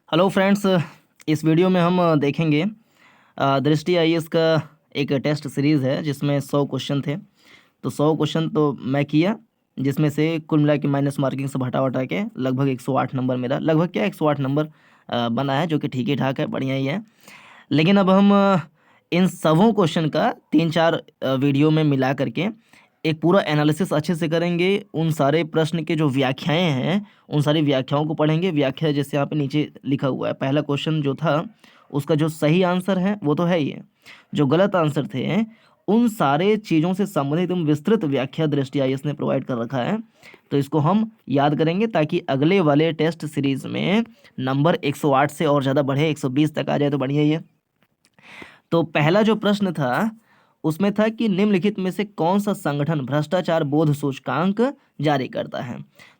Hello friends, इस video में हम देखेंगे दृष्टि आईएएस का एक टेस्ट सीरीज़ है जिसमें 100 क्वेश्चन थे। तो 100 क्वेश्चन तो मैं किया, जिसमें से कुल मिला के माइनस मार्किंग सब हटा वटा के लगभग 108 नंबर, मेरा लगभग क्या 108 नंबर बना है, जो कि ठीक ही ठाक है, बढ़िया ही है। लेकिन अब हम इन सबों क्वेश्चन का 3-4 वीडियो में मिला करके एक पूरा एनालिसिस अच्छे से करेंगे। उन सारे प्रश्न के जो व्याख्याएं हैं, उन सारी व्याख्याओं को पढ़ेंगे। व्याख्या जैसे यहाँ पे नीचे लिखा हुआ है, पहला क्वेश्चन जो था उसका जो सही आंसर है वो तो है ही है, जो गलत आंसर थे उन सारे चीज़ों से संबंधित विस्तृत व्याख्या दृष्टि आईएएस ने प्रोवाइड कर रखा है। तो इसको हम याद करेंगे ताकि अगले वाले टेस्ट सीरीज में नंबर 108 से और ज़्यादा बढ़े, 120 तक आ जाए तो बढ़िया ही है। तो पहला जो प्रश्न था उसमें था कि निम्नलिखित में से कौन सा संगठन भ्रष्टाचार बोध सूचकांक जारी करता है।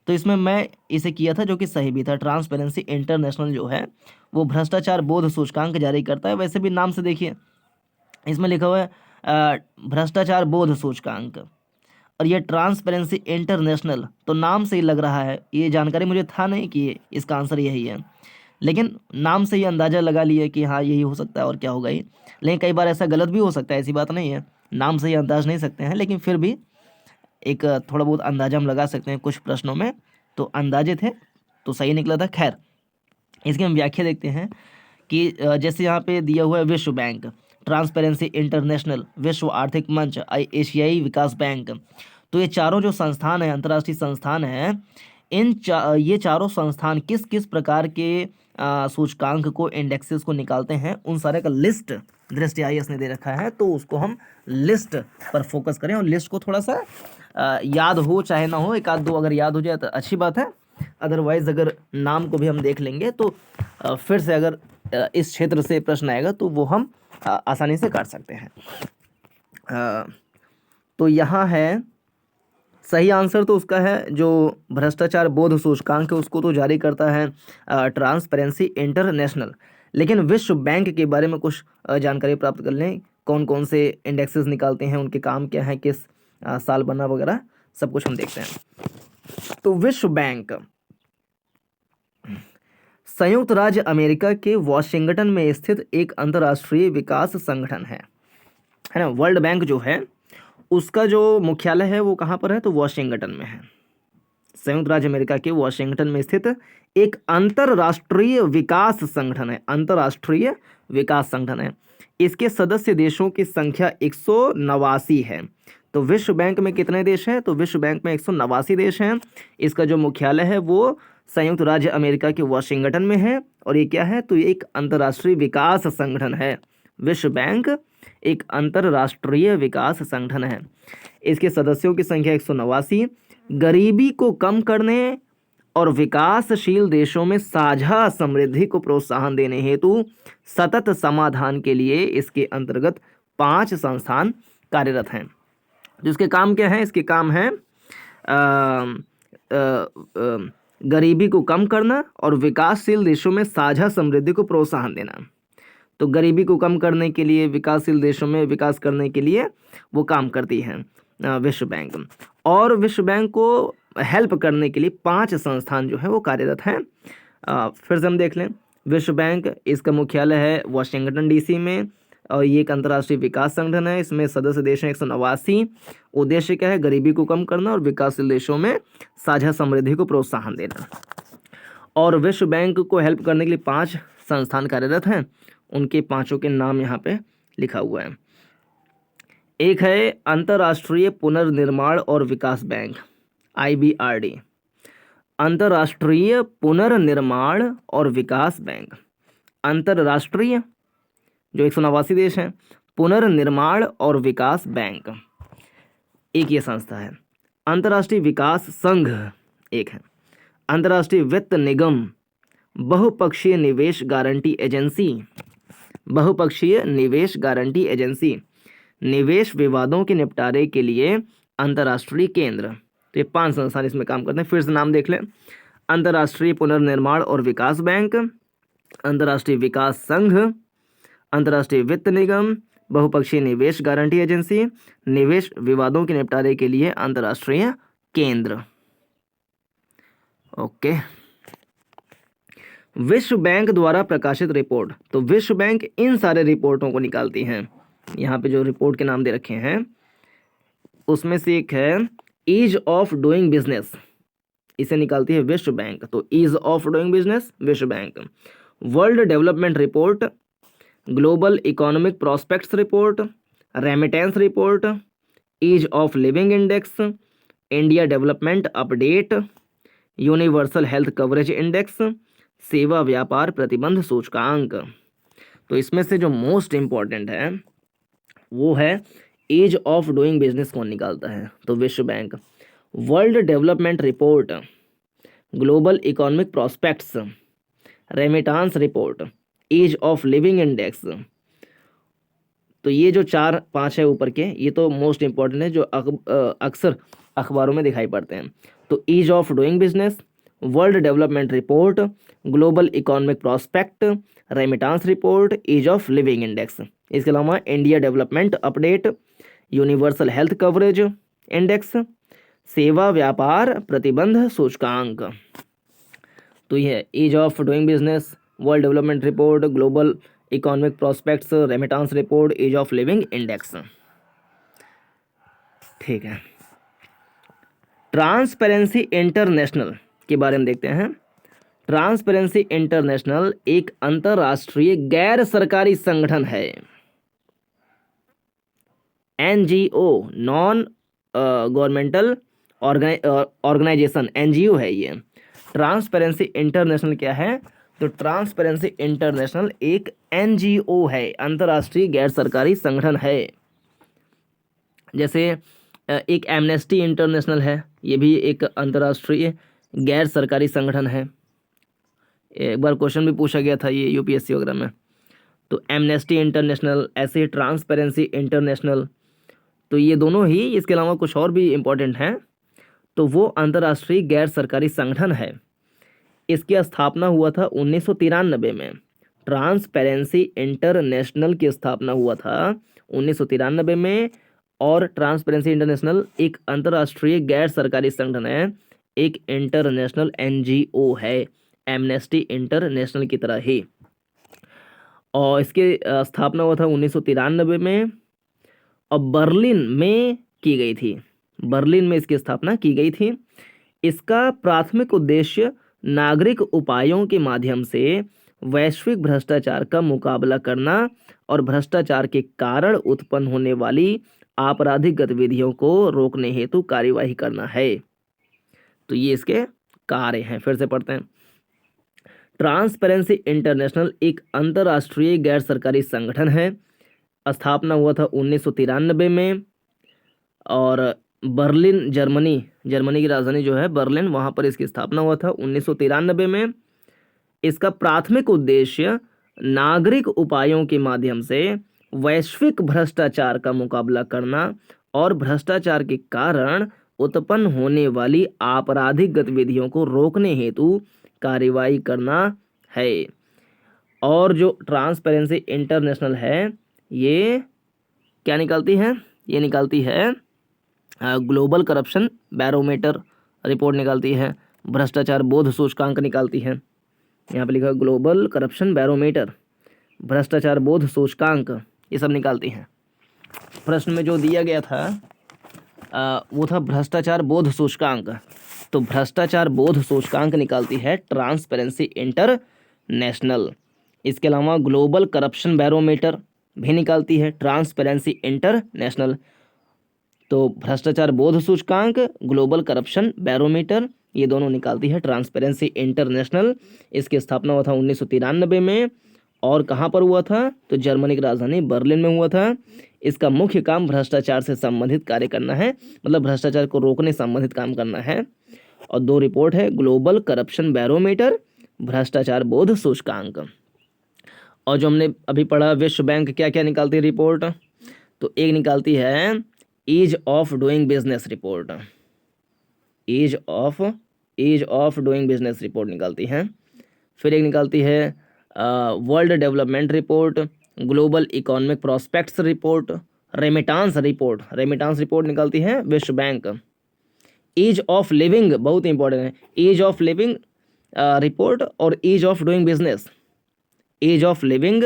तो इसमें मैं इसे किया था, जो कि सही भी था। ट्रांसपेरेंसी इंटरनेशनल जो है वो भ्रष्टाचार बोध सूचकांक जारी करता है। वैसे भी नाम से देखिए, इसमें लिखा हुआ है भ्रष्टाचार बोध सूचकांक, और ये ट्रांसपेरेंसी इंटरनेशनल, तो नाम से ही लग रहा है। ये जानकारी मुझे था नहीं कि इसका आंसर यही है, लेकिन नाम से ही अंदाज़ा लगा लिए कि हाँ यही हो सकता है, और क्या होगा ही। लेकिन कई बार ऐसा गलत भी हो सकता है, ऐसी बात नहीं है। नाम से ही अंदाज नहीं सकते हैं, लेकिन फिर भी एक थोड़ा बहुत अंदाजा हम लगा सकते हैं कुछ प्रश्नों में। तो अंदाजे थे तो सही निकला था। खैर, इसकी हम व्याख्या देखते हैं कि जैसे यहाँ पे दिया हुआ है विश्व बैंक, ट्रांसपेरेंसी इंटरनेशनल, विश्व आर्थिक मंच, एशियाई विकास बैंक। तो ये चारों जो संस्थान है, अंतर्राष्ट्रीय संस्थान है, ये चारों संस्थान किस किस प्रकार के सूचकांक को, इंडेक्सेस को निकालते हैं, उन सारे का लिस्ट दृष्टि आईएएस ने दे रखा है। तो उसको हम लिस्ट पर फोकस करें, और लिस्ट को थोड़ा सा याद हो चाहे ना हो, एक आध दो अगर याद हो जाए तो अच्छी बात है। अदरवाइज अगर नाम को भी हम देख लेंगे तो फिर से अगर इस क्षेत्र से प्रश्न आएगा तो वो हम आसानी से काट सकते हैं। तो यहाँ है सही आंसर, तो उसका है जो भ्रष्टाचार बोध सूचकांक है उसको तो जारी करता है ट्रांसपेरेंसी इंटरनेशनल। लेकिन विश्व बैंक के बारे में कुछ जानकारी प्राप्त कर लें, कौन कौन से इंडेक्सेस निकालते हैं, उनके काम क्या है, किस साल बना वगैरह, सब कुछ हम देखते हैं। तो विश्व बैंक संयुक्त राज्य अमेरिका के वॉशिंगटन में स्थित एक अंतर्राष्ट्रीय विकास संगठन है ना। वर्ल्ड बैंक जो है उसका जो मुख्यालय है वो कहाँ पर है, तो वॉशिंगटन में है। संयुक्त राज्य अमेरिका के वॉशिंगटन में स्थित एक अंतर्राष्ट्रीय विकास संगठन है, अंतर्राष्ट्रीय विकास संगठन है। इसके सदस्य देशों की संख्या 189 है। तो विश्व बैंक में कितने देश हैं, तो विश्व बैंक में 189 देश हैं। इसका जो मुख्यालय है वो संयुक्त राज्य अमेरिका के वॉशिंगटन में है। और ये क्या है, तो ये एक अंतर्राष्ट्रीय विकास संगठन है। विश्व बैंक एक अंतर्राष्ट्रीय विकास संगठन है। इसके सदस्यों की संख्या 189। गरीबी को कम करने और विकासशील देशों में साझा समृद्धि को प्रोत्साहन देने हेतु सतत समाधान के लिए इसके अंतर्गत 5 संस्थान कार्यरत हैं। जिसके काम क्या है, इसके काम है गरीबी को कम करना और विकासशील देशों में साझा समृद्धि को प्रोत्साहन देना। तो गरीबी को कम करने के लिए, विकासशील देशों में विकास करने के लिए वो काम करती है विश्व बैंक। और विश्व बैंक को हेल्प करने के लिए 5 संस्थान जो है वो कार्यरत हैं। फिर से हम देख लें, विश्व बैंक, इसका मुख्यालय है वाशिंगटन डीसी में, और ये एक अंतर्राष्ट्रीय विकास संगठन है। इसमें सदस्य देश हैं 189। उद्देश्य क्या है, गरीबी को कम करना और विकासशील देशों में साझा समृद्धि को प्रोत्साहन देना। और विश्व बैंक को हेल्प करने के लिए 5 संस्थान कार्यरत हैं। उनके 5 के नाम यहाँ पे लिखा हुआ है। एक है अंतर्राष्ट्रीय पुनर्निर्माण और विकास बैंक, IBRD, अंतर्राष्ट्रीय पुनर्निर्माण और विकास बैंक। अंतर्राष्ट्रीय जो 189 देश हैं, पुनर्निर्माण और विकास बैंक एक ये संस्था है। अंतर्राष्ट्रीय विकास संघ एक है। अंतर्राष्ट्रीय वित्त निगम, बहुपक्षीय निवेश गारंटी एजेंसी, बहुपक्षीय निवेश गारंटी एजेंसी, निवेश विवादों के निपटारे के लिए अंतर्राष्ट्रीय केंद्र। तो ये 5 संस्थान इसमें काम करते हैं। फिर से नाम देख लें, अंतर्राष्ट्रीय पुनर्निर्माण और विकास बैंक, अंतर्राष्ट्रीय विकास संघ, अंतर्राष्ट्रीय वित्त निगम, बहुपक्षीय निवेश गारंटी एजेंसी, निवेश विवादों के निपटारे के लिए अंतर्राष्ट्रीय केंद्र। ओके, विश्व बैंक द्वारा प्रकाशित रिपोर्ट। तो विश्व बैंक इन सारे रिपोर्टों को निकालती हैं। यहाँ पे जो रिपोर्ट के नाम दे रखे हैं उसमें से एक है ईज ऑफ डूइंग बिजनेस, इसे निकालती है विश्व बैंक। तो ईज ऑफ डूइंग बिजनेस विश्व bank. World development report, global economic prospects report, remittance report, ease of living index, India development update, universal health coverage index, सेवा व्यापार प्रतिबंध सूचकांक। तो इसमें से जो मोस्ट इम्पॉर्टेंट है वो है ईज ऑफ डूइंग बिजनेस कौन निकालता है, तो विश्व bank. World development report, global economic prospects, remittance report, ease of living index. तो ये जो 4-5 है ऊपर के, ये तो मोस्ट इम्पॉर्टेंट है जो अक्सर अखबारों में दिखाई पड़ते हैं। तो ease of doing business, world development report, global economic prospect, remittance report, ease of living index. इसके अलावा India development update, universal health coverage index, सेवा व्यापार प्रतिबंध सूचकांक। तो ये ease of doing business, world development report, global economic prospects, remittance report, ease of living index. ठीक है, ट्रांसपेरेंसी इंटरनेशनल के बारे में देखते हैं। ट्रांसपेरेंसी इंटरनेशनल एक अंतर्राष्ट्रीय गैर सरकारी संगठन है, NGO, non governmental organization, NGO है ये। ट्रांसपेरेंसी इंटरनेशनल क्या है, तो ट्रांसपेरेंसी इंटरनेशनल एक एनजीओ है, अंतर्राष्ट्रीय गैर सरकारी संगठन है। जैसे एक एमनेस्टी इंटरनेशनल है, ये भी एक अंतर्राष्ट्रीय गैर सरकारी संगठन है। एक बार क्वेश्चन भी पूछा गया था ये यूपीएससी वगैरह में। तो एमनेस्टी इंटरनेशनल, ऐसे ट्रांसपेरेंसी इंटरनेशनल, तो ये दोनों ही, इसके अलावा कुछ और भी इम्पोर्टेंट हैं। तो वो अंतर्राष्ट्रीय गैर सरकारी संगठन है। इसकी स्थापना हुआ था 1993 में। ट्रांसपेरेंसी इंटरनेशनल की स्थापना हुआ था 1993 में। और ट्रांसपेरेंसी इंटरनेशनल एक अंतर्राष्ट्रीय गैर सरकारी संगठन है, एक इंटरनेशनल एनजीओ है, एमनेस्टी इंटरनेशनल की तरह ही। और इसकी स्थापना हुआ था 1993 में और बर्लिन में की गई थी। बर्लिन में इसकी स्थापना की गई थी। इसका प्राथमिक उद्देश्य नागरिक उपायों के माध्यम से वैश्विक भ्रष्टाचार का मुकाबला करना और भ्रष्टाचार के कारण उत्पन्न होने वाली आपराधिक गतिविधियों को रोकने हेतु कार्यवाही करना है। तो ये इसके कार्य हैं। फिर से पढ़ते हैं। ट्रांसपेरेंसी इंटरनेशनल एक अंतर्राष्ट्रीय गैर सरकारी संगठन है। स्थापना हुआ था 1993 में और बर्लिन, जर्मनी की राजधानी जो है बर्लिन, वहाँ पर इसकी स्थापना हुआ था 1993 में। इसका प्राथमिक उद्देश्य नागरिक उपायों के माध्यम से वैश्विक भ्रष्टाचार का मुकाबला करना और भ्रष्टाचार के कारण उत्पन्न होने वाली आपराधिक गतिविधियों को रोकने हेतु कार्यवाही करना है। और जो ट्रांसपेरेंसी इंटरनेशनल है ये क्या निकालती है, ये निकालती है ग्लोबल करप्शन बैरोमीटर रिपोर्ट निकालती है, भ्रष्टाचार बोध सूचकांक निकालती है। यहाँ पे लिखा ग्लोबल करप्शन बैरोमीटर, भ्रष्टाचार बोध सूचकांक, ये सब निकालती हैं। प्रश्न में जो दिया गया था वो था भ्रष्टाचार बोध सूचकांक। तो भ्रष्टाचार बोध सूचकांक निकालती है ट्रांसपेरेंसी इंटरनेशनल। इसके अलावा ग्लोबल करप्शन बैरोमीटर भी निकालती है ट्रांसपेरेंसी इंटरनेशनल। तो भ्रष्टाचार बोध सूचकांक, ग्लोबल करप्शन बैरोमीटर, ये दोनों निकालती है ट्रांसपेरेंसी इंटरनेशनल। इसकी स्थापना हुआ था 1993 में और कहाँ पर हुआ था, तो जर्मनी की राजधानी बर्लिन में हुआ था। इसका मुख्य काम भ्रष्टाचार से संबंधित कार्य करना है, मतलब भ्रष्टाचार को रोकने संबंधित काम करना है। और 2 रिपोर्ट है, ग्लोबल करप्शन बैरोमीटर, भ्रष्टाचार बोध सूचकांक। और जो हमने अभी पढ़ा विश्व बैंक क्या क्या निकालती है रिपोर्ट, तो एक निकालती है ease of doing business report, ease of doing business report निकालती है। फिर एक निकालती है world development report, global economic prospects report, remittance report निकालती है विश्व बैंक। ईज ऑफ लिविंग बहुत इंपॉर्टेंट है, ईज ऑफ लिविंग रिपोर्ट और ease of doing business, ease of living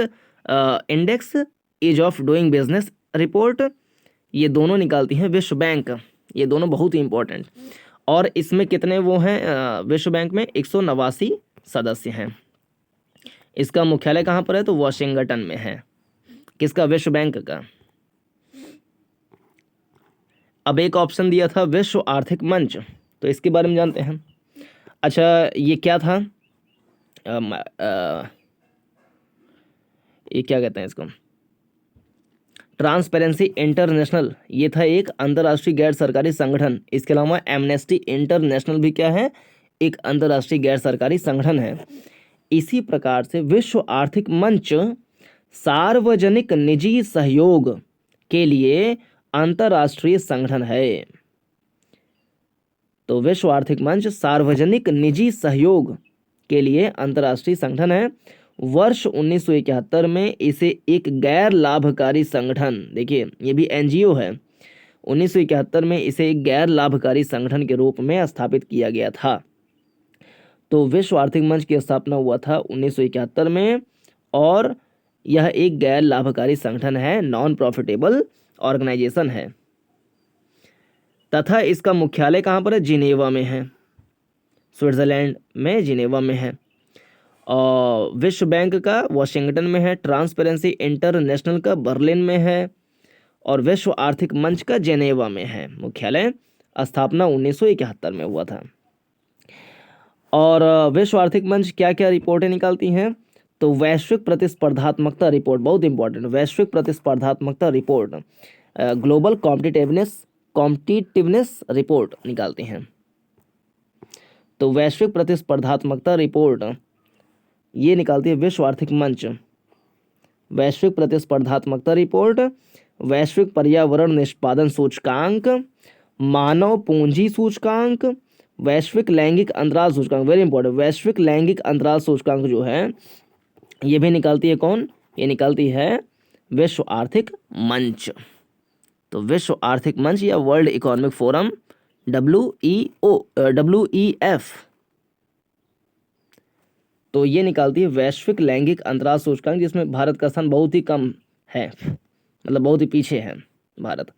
index, ease of doing business report, ये दोनों निकालती हैं विश्व बैंक। ये दोनों बहुत ही इंपॉर्टेंट। और इसमें कितने वो हैं, विश्व बैंक में 189 सदस्य हैं। इसका मुख्यालय कहाँ पर है, तो वॉशिंगटन में है। किसका, विश्व बैंक का। अब एक ऑप्शन दिया था विश्व आर्थिक मंच, तो इसके बारे में जानते हैं। अच्छा, ये क्या था, ये क्या कहते हैं इसको, ट्रांसपेरेंसी इंटरनेशनल, ये था एक अंतर्राष्ट्रीय गैर सरकारी संगठन। इसके अलावा एमनेस्टी इंटरनेशनल भी क्या है, एक अंतर्राष्ट्रीय गैर सरकारी संगठन है। इसी प्रकार से विश्व आर्थिक मंच सार्वजनिक निजी सहयोग के लिए अंतर्राष्ट्रीय संगठन है। तो विश्व आर्थिक मंच सार्वजनिक निजी सहयोग के लिए अंतर्राष्ट्रीय संगठन है। वर्ष 1971 में इसे एक गैर लाभकारी संगठन, देखिए ये भी एनजीओ है, 1971 में इसे एक गैर लाभकारी संगठन के रूप में स्थापित किया गया था। तो विश्व आर्थिक मंच की स्थापना हुआ था 1971 में, और यह एक गैर लाभकारी संगठन है, नॉन प्रॉफिटेबल ऑर्गेनाइजेशन है, तथा इसका मुख्यालय कहाँ पर है, जिनेवा में है, स्विट्जरलैंड में जिनेवा में है। और विश्व बैंक का वॉशिंगटन में है, ट्रांसपेरेंसी इंटरनेशनल का बर्लिन में है, और विश्व आर्थिक मंच का जेनेवा में है मुख्यालय। स्थापना 1971 में हुआ था। और विश्व आर्थिक मंच क्या क्या रिपोर्टें निकालती हैं, तो वैश्विक प्रतिस्पर्धात्मकता रिपोर्ट, बहुत इंपॉर्टेंट, वैश्विक प्रतिस्पर्धात्मकता रिपोर्ट, ग्लोबल कॉम्पिटिटिवनेस रिपोर्ट निकालती हैं। तो वैश्विक प्रतिस्पर्धात्मकता रिपोर्ट ये निकालती है विश्व आर्थिक मंच। वैश्विक प्रतिस्पर्धात्मकता रिपोर्ट, वैश्विक पर्यावरण निष्पादन सूचकांक, मानव पूंजी सूचकांक, वैश्विक लैंगिक अंतराल सूचकांक, वेरी इंपॉर्टेंट, वैश्विक लैंगिक अंतराल सूचकांक जो है ये भी निकालती है कौन, ये निकालती है विश्व आर्थिक मंच। तो विश्व आर्थिक मंच या वर्ल्ड इकोनॉमिक फोरम, WEF, तो ये निकालती है वैश्विक लैंगिक अंतराल सूचकांक, जिसमें भारत का स्थान बहुत ही कम है, मतलब बहुत ही पीछे है भारत।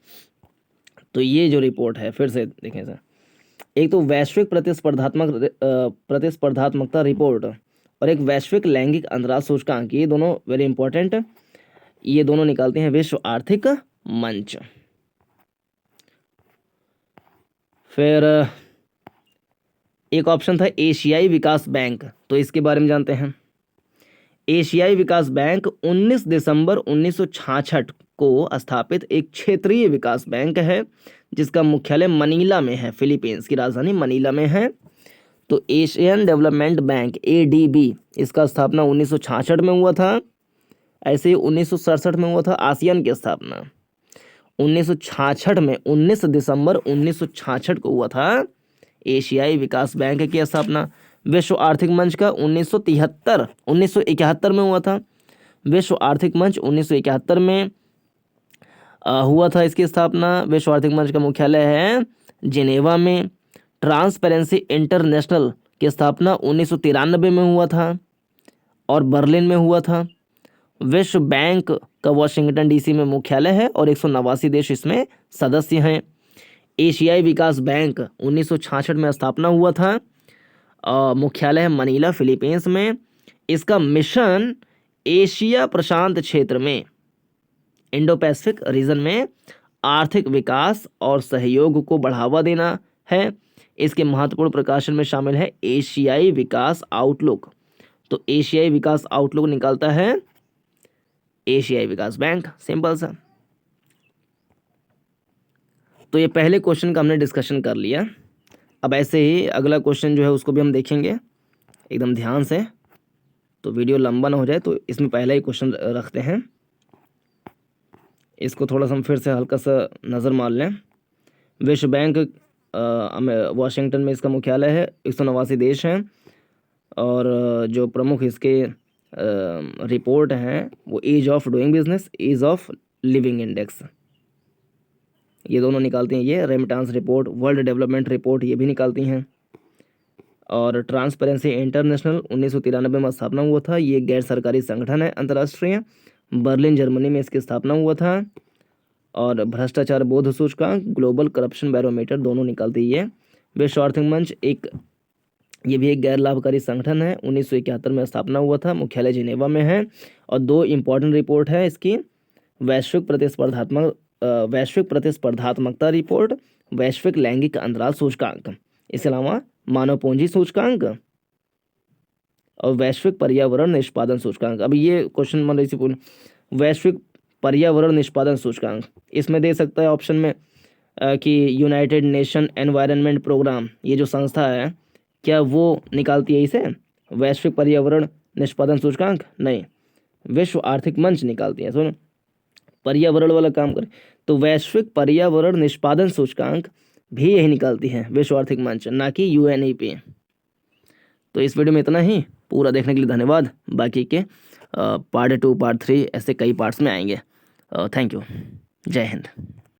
तो ये जो रिपोर्ट है, फिर से देखें सर, एक तो वैश्विक प्रतिस्पर्धात्मकता रिपोर्ट और एक वैश्विक लैंगिक अंतराल सूचकांक, ये दोनों वेरी इंपॉर्टेंट, ये दोनों निकालते हैं विश्व आर्थिक मंच। फिर एक ऑप्शन था एशियाई विकास बैंक, तो इसके बारे में जानते हैं। एशियाई विकास बैंक 19 दिसंबर 1966 को स्थापित एक क्षेत्रीय विकास बैंक है, जिसका मुख्यालय मनीला में है, फिलीपींस की राजधानी मनीला में है। तो एशियन डेवलपमेंट बैंक, ADB, इसका स्थापना 1966 में हुआ था। ऐसे ही 1967 में हुआ था आसियान की स्थापना, 1966 में, 19 दिसंबर 1966 को हुआ था एशियाई विकास बैंक की स्थापना। विश्व आर्थिक मंच का 1971 में हुआ था। विश्व आर्थिक मंच 1971 में हुआ था इसकी स्थापना। विश्व आर्थिक मंच का मुख्यालय है जिनेवा में। ट्रांसपेरेंसी इंटरनेशनल की स्थापना 1993 में हुआ था और बर्लिन में हुआ था। विश्व बैंक का वाशिंगटन DC में मुख्यालय है और 189 देश इसमें सदस्य हैं। एशियाई विकास बैंक 1966 में स्थापना हुआ था, मुख्यालय है मनीला, फिलीपींस में। इसका मिशन एशिया प्रशांत क्षेत्र में, इंडो पैसिफिक रीजन में आर्थिक विकास और सहयोग को बढ़ावा देना है। इसके महत्वपूर्ण प्रकाशन में शामिल है एशियाई विकास आउटलुक। तो एशियाई विकास आउटलुक निकालता है एशियाई विकास बैंक, सिंपल सा। तो ये पहले क्वेश्चन का हमने डिस्कशन कर लिया। अब ऐसे ही अगला क्वेश्चन जो है उसको भी हम देखेंगे एकदम ध्यान से, तो वीडियो लंबा ना हो जाए, तो इसमें पहला ही क्वेश्चन रखते हैं। इसको थोड़ा सा हम फिर से हल्का सा नज़र मार लें। विश्व बैंक वाशिंगटन में इसका मुख्यालय है, 189 देश हैं, और जो प्रमुख इसके रिपोर्ट हैं वो ease of doing business, ease of living index, ये दोनों निकालती हैं। ये remittance report, world development report, ये भी निकालती हैं। और ट्रांसपेरेंसी इंटरनेशनल 1993 में स्थापना हुआ था। ये गैर सरकारी संगठन है अंतर्राष्ट्रीय। बर्लिन जर्मनी में इसकी स्थापना हुआ था। और भ्रष्टाचार बोध सूचकांक, ग्लोबल करप्शन बैरोमीटर दोनों निकालती है। विश्व आर्थिक मंच ये भी एक गैर लाभकारी संगठन है। 1971 में स्थापना हुआ था। मुख्यालय जिनेवा में है। और 2 इम्पोर्टेंट रिपोर्ट है इसकी, वैश्विक प्रतिस्पर्धात्मकता रिपोर्ट, वैश्विक लैंगिक अंतराल सूचकांक, इसके अलावा मानव पूंजी सूचकांक और वैश्विक पर्यावरण निष्पादन सूचकांक। अब ये क्वेश्चन मतलब वैश्विक पर्यावरण निष्पादन सूचकांक, इसमें दे सकता है ऑप्शन में कि यूनाइटेड नेशन एनवायरनमेंट प्रोग्राम, ये जो संस्था है क्या वो निकालती है इसे वैश्विक पर्यावरण निष्पादन सूचकांक? नहीं, विश्व आर्थिक मंच निकालती है। सुनो, पर्यावरण वाला काम करें तो वैश्विक पर्यावरण निष्पादन सूचकांक भी यही निकालती है, विश्व आर्थिक मंच, ना कि यूएनईपी। तो इस वीडियो में इतना ही। पूरा देखने के लिए धन्यवाद। बाकी के पार्ट 2 पार्ट 3 ऐसे कई पार्ट्स में आएंगे। Thank you. जय हिंद।